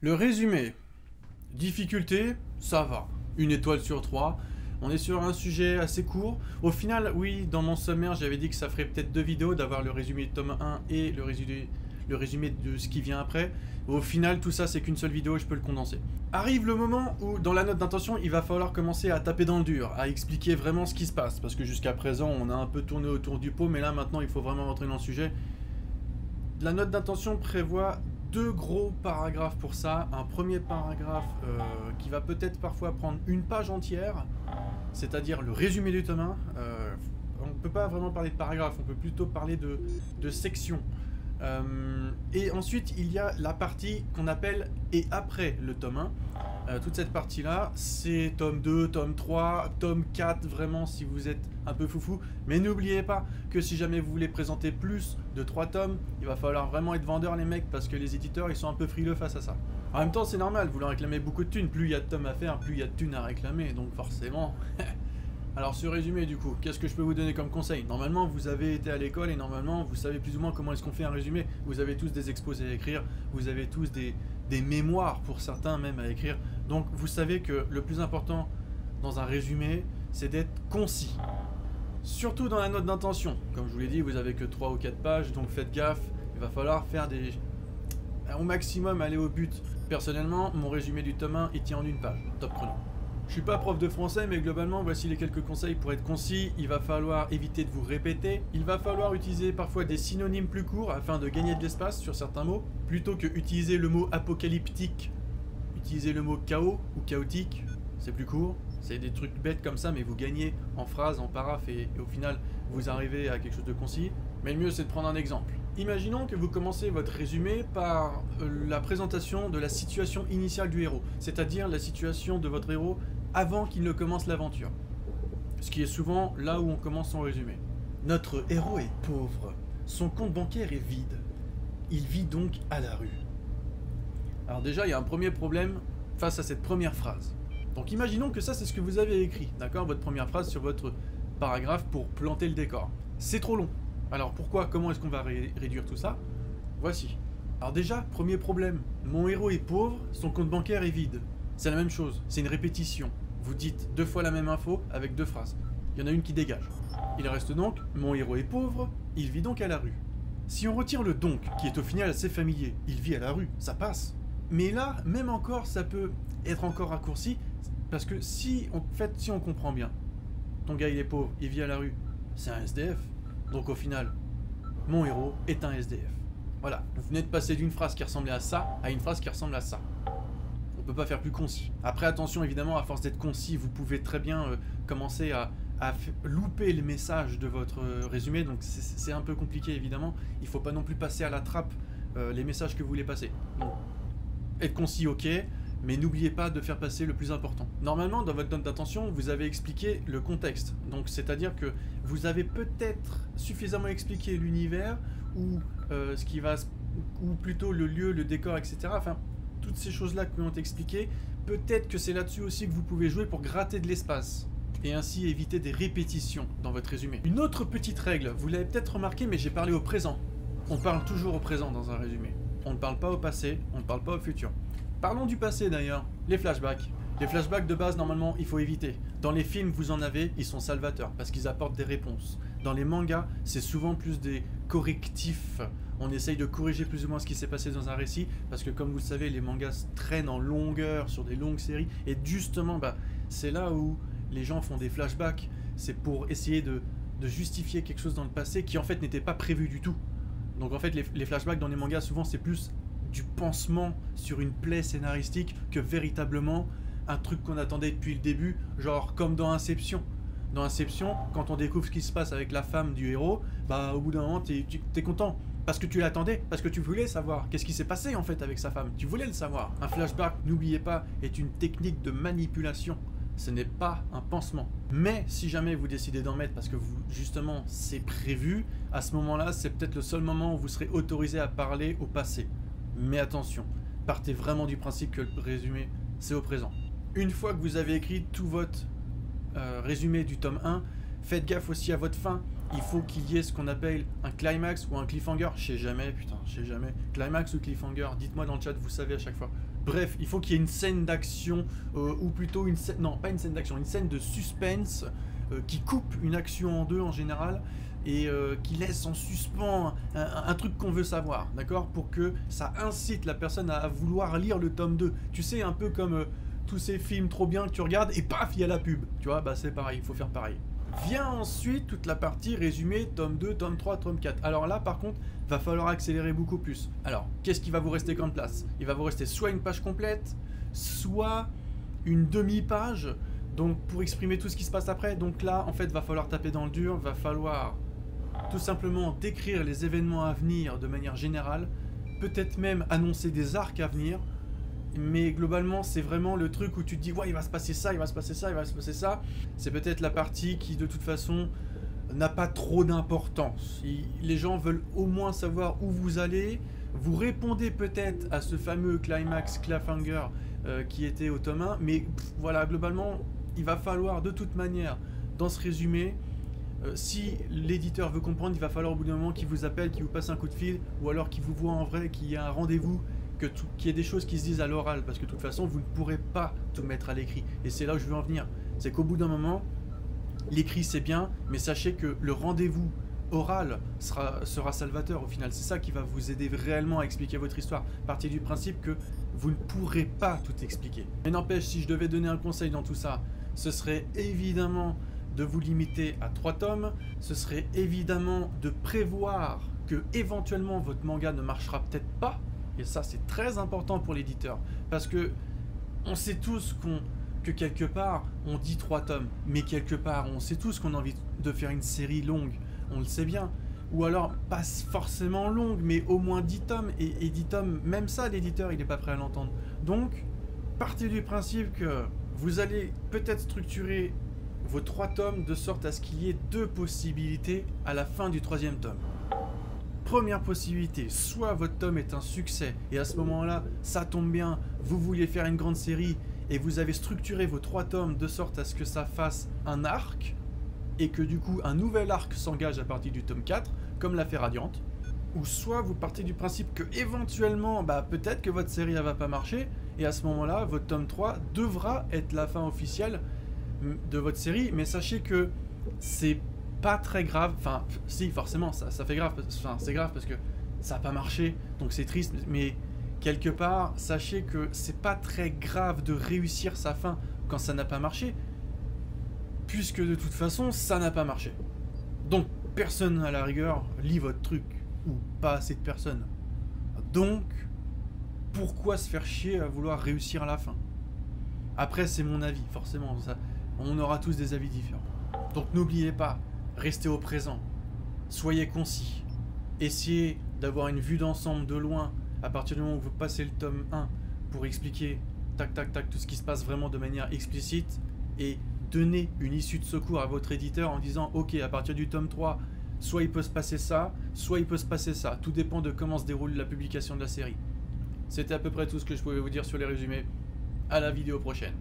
Le résumé. Difficulté, ça va. 1 étoile sur 3. On est sur un sujet assez court. Au final, oui, dans mon sommaire, j'avais dit que ça ferait peut-être 2 vidéos, d'avoir le résumé du tome 1 et le résumé de ce qui vient après. Au final, tout ça, c'est qu'une seule vidéo, je peux le condenser. Arrive le moment où, dans la note d'intention, il va falloir commencer à taper dans le dur, à expliquer vraiment ce qui se passe. Parce que jusqu'à présent, on a un peu tourné autour du pot, mais là, maintenant, il faut vraiment rentrer dans le sujet. La note d'intention prévoit 2 gros paragraphes pour ça. Un premier paragraphe qui va peut-être parfois prendre une page entière, c'est-à-dire le résumé du tome 1. On ne peut pas vraiment parler de paragraphe, on peut plutôt parler de section. Et ensuite, il y a la partie qu'on appelle « et après le tome 1 ». Toute cette partie-là, c'est tome 2, tome 3, tome 4, vraiment, si vous êtes un peu foufou. Mais n'oubliez pas que si jamais vous voulez présenter plus de 3 tomes, il va falloir vraiment être vendeur, les mecs, parce que les éditeurs, ils sont un peu frileux face à ça. En même temps, c'est normal, vous leur réclamez beaucoup de thunes. Plus il y a de tomes à faire, plus il y a de thunes à réclamer, donc forcément... Alors, ce résumé, du coup, qu'est-ce que je peux vous donner comme conseil? Normalement, vous avez été à l'école et normalement, vous savez plus ou moins comment est-ce qu'on fait un résumé. Vous avez tous des exposés à écrire, vous avez tous des mémoires, pour certains même, à écrire. Donc, vous savez que le plus important dans un résumé, c'est d'être concis. Surtout dans la note d'intention. Comme je vous l'ai dit, vous avez que 3 ou 4 pages, donc faites gaffe. Il va falloir faire au maximum aller au but. Personnellement, mon résumé du tome 1, il tient en 1 page. Top chrono. Je suis pas prof de français, mais globalement, voici les quelques conseils pour être concis. Il va falloir éviter de vous répéter. Il va falloir utiliser parfois des synonymes plus courts afin de gagner de l'espace sur certains mots. Plutôt que utiliser le mot apocalyptique, utiliser le mot chaos ou chaotique. C'est plus court. C'est des trucs bêtes comme ça, mais vous gagnez en phrases, en paraphes, et au final, vous arrivez à quelque chose de concis. Mais le mieux, c'est de prendre un exemple. Imaginons que vous commencez votre résumé par la présentation de la situation initiale du héros, c'est-à-dire la situation de votre héros avant qu'il ne commence l'aventure. Ce qui est souvent là où on commence son résumé. Notre héros est pauvre. Son compte bancaire est vide. Il vit donc à la rue. Alors déjà, il y a un premier problème face à cette première phrase. Donc imaginons que ça, c'est ce que vous avez écrit, d'accord? Votre première phrase sur votre paragraphe pour planter le décor. C'est trop long. Alors pourquoi? Comment est-ce qu'on va réduire tout ça? Voici. Alors déjà, premier problème. Mon héros est pauvre, son compte bancaire est vide. C'est la même chose, c'est une répétition. Vous dites 2 fois la même info avec 2 phrases. Il y en a une qui dégage. Il reste donc, mon héros est pauvre, il vit donc à la rue. Si on retire le donc, qui est au final assez familier, il vit à la rue, ça passe. Mais là, même encore, ça peut être encore raccourci, parce que si on comprend bien, ton gars il est pauvre, il vit à la rue, c'est un SDF. Donc au final, mon héros est un SDF. Voilà, vous venez de passer d'une phrase qui ressemblait à ça, à une phrase qui ressemble à ça. On peut pas faire plus concis. Après, attention, évidemment, à force d'être concis, vous pouvez très bien commencer à louper le message de votre résumé, donc c'est un peu compliqué, évidemment. Il faut pas non plus passer à la trappe les messages que vous voulez passer. Donc, être concis, ok, mais n'oubliez pas de faire passer le plus important. Normalement, dans votre note d'intention, vous avez expliqué le contexte. Donc, c'est-à-dire que vous avez peut-être suffisamment expliqué l'univers ou ou plutôt le lieu, le décor, etc. Enfin, toutes ces choses-là qui ont été expliquées, peut-être que c'est là-dessus aussi que vous pouvez jouer pour gratter de l'espace et ainsi éviter des répétitions dans votre résumé. Une autre petite règle, vous l'avez peut-être remarqué, mais j'ai parlé au présent. On parle toujours au présent dans un résumé. On ne parle pas au passé, on ne parle pas au futur. Parlons du passé d'ailleurs, les flashbacks. Les flashbacks de base, normalement, il faut éviter. Dans les films, vous en avez, ils sont salvateurs parce qu'ils apportent des réponses. Dans les mangas, c'est souvent plus des correctifs. On essaye de corriger plus ou moins ce qui s'est passé dans un récit parce que, comme vous le savez, les mangas traînent en longueur sur des longues séries. Et justement, c'est là où les gens font des flashbacks. C'est pour essayer de justifier quelque chose dans le passé qui, en fait, n'était pas prévu du tout. Donc, en fait, les flashbacks dans les mangas, souvent, c'est plus du pansement sur une plaie scénaristique que véritablement un truc qu'on attendait depuis le début, genre comme dans Inception. Dans Inception, quand on découvre ce qui se passe avec la femme du héros, au bout d'un moment, t'es content. Parce que tu l'attendais, parce que tu voulais savoir qu'est-ce qui s'est passé en fait avec sa femme. Tu voulais le savoir. Un flashback, n'oubliez pas, est une technique de manipulation. Ce n'est pas un pansement. Mais si jamais vous décidez d'en mettre parce que justement c'est prévu, à ce moment-là, c'est peut-être le seul moment où vous serez autorisé à parler au passé. Mais attention, partez vraiment du principe que le résumé, c'est au présent. Une fois que vous avez écrit tout votre résumé du tome 1, faites gaffe aussi à votre fin. Il faut qu'il y ait ce qu'on appelle un climax ou un cliffhanger. Je sais jamais, putain, je sais jamais. Climax ou cliffhanger, dites-moi dans le chat, vous savez à chaque fois. Bref, il faut qu'il y ait une scène d'action, ou plutôt une scène... Non, pas une scène d'action, une scène de suspense qui coupe une action en deux en général, et qui laisse en suspens un truc qu'on veut savoir, d'accord? Pour que ça incite la personne à vouloir lire le tome 2. Tu sais, un peu comme tous ces films trop bien que tu regardes, et paf, il y a la pub. Tu vois, bah c'est pareil, il faut faire pareil. Vient ensuite toute la partie résumé, tome 2, tome 3, tome 4. Alors là, par contre, va falloir accélérer beaucoup plus. Alors, qu'est-ce qui va vous rester comme place? Il va vous rester soit une page complète, soit une demi-page, donc pour exprimer tout ce qui se passe après. Donc là, en fait, va falloir taper dans le dur, va falloir tout simplement décrire les événements à venir de manière générale, peut-être même annoncer des arcs à venir, mais globalement c'est vraiment le truc où tu te dis ouais, il va se passer ça, il va se passer ça, il va se passer ça. C'est peut-être la partie qui de toute façon n'a pas trop d'importance. Les gens veulent au moins savoir où vous allez. Vous répondez peut-être à ce fameux climax cliffhanger qui était au tome 1, mais voilà, globalement il va falloir de toute manière dans ce résumé, si l'éditeur veut comprendre, il va falloir au bout d'un moment qu'il vous appelle, qu'il vous passe un coup de fil, ou alors qu'il vous voit en vrai, qu'il y a un rendez-vous, qu'il y ait des choses qui se disent à l'oral, parce que de toute façon vous ne pourrez pas tout mettre à l'écrit. Et c'est là où je veux en venir, c'est qu'au bout d'un moment, l'écrit c'est bien, mais sachez que le rendez-vous oral sera salvateur au final. C'est ça qui va vous aider réellement à expliquer votre histoire. Partez du principe que vous ne pourrez pas tout expliquer. Mais n'empêche, si je devais donner un conseil dans tout ça, ce serait évidemment de vous limiter à 3 tomes, ce serait évidemment de prévoir que éventuellement votre manga ne marchera peut-être pas, et ça c'est très important pour l'éditeur, parce que on sait tous que quelque part on dit 3 tomes, mais quelque part on sait tous qu'on a envie de faire une série longue, on le sait bien, ou alors pas forcément longue, mais au moins 10 tomes, et 10 tomes, même ça l'éditeur il n'est pas prêt à l'entendre. Donc partez du principe que vous allez peut-être structurer vos 3 tomes de sorte à ce qu'il y ait 2 possibilités à la fin du 3e tome. Première possibilité, soit votre tome est un succès et à ce moment-là, ça tombe bien, vous vouliez faire une grande série et vous avez structuré vos 3 tomes de sorte à ce que ça fasse un arc et que du coup un nouvel arc s'engage à partir du tome 4, comme l'a fait Radiante. Ou soit vous partez du principe que éventuellement, peut-être que votre série elle va pas marcher et à ce moment-là, votre tome 3 devra être la fin officielle de votre série, mais sachez que c'est pas très grave, enfin si forcément ça fait grave, enfin c'est grave parce que ça n'a pas marché, donc c'est triste, mais quelque part sachez que c'est pas très grave de réussir sa fin quand ça n'a pas marché, puisque de toute façon ça n'a pas marché. Donc personne à la rigueur lit votre truc, ou pas assez de personnes. Donc pourquoi se faire chier à vouloir réussir à la fin? Après c'est mon avis, forcément, ça, on aura tous des avis différents. Donc n'oubliez pas, restez au présent, soyez concis, essayez d'avoir une vue d'ensemble de loin à partir du moment où vous passez le tome 1 pour expliquer tac tac tac tout ce qui se passe vraiment de manière explicite et donner une issue de secours à votre éditeur en disant ok, à partir du tome 3, soit il peut se passer ça, soit il peut se passer ça, tout dépend de comment se déroule la publication de la série. C'était à peu près tout ce que je pouvais vous dire sur les résumés. À la vidéo prochaine.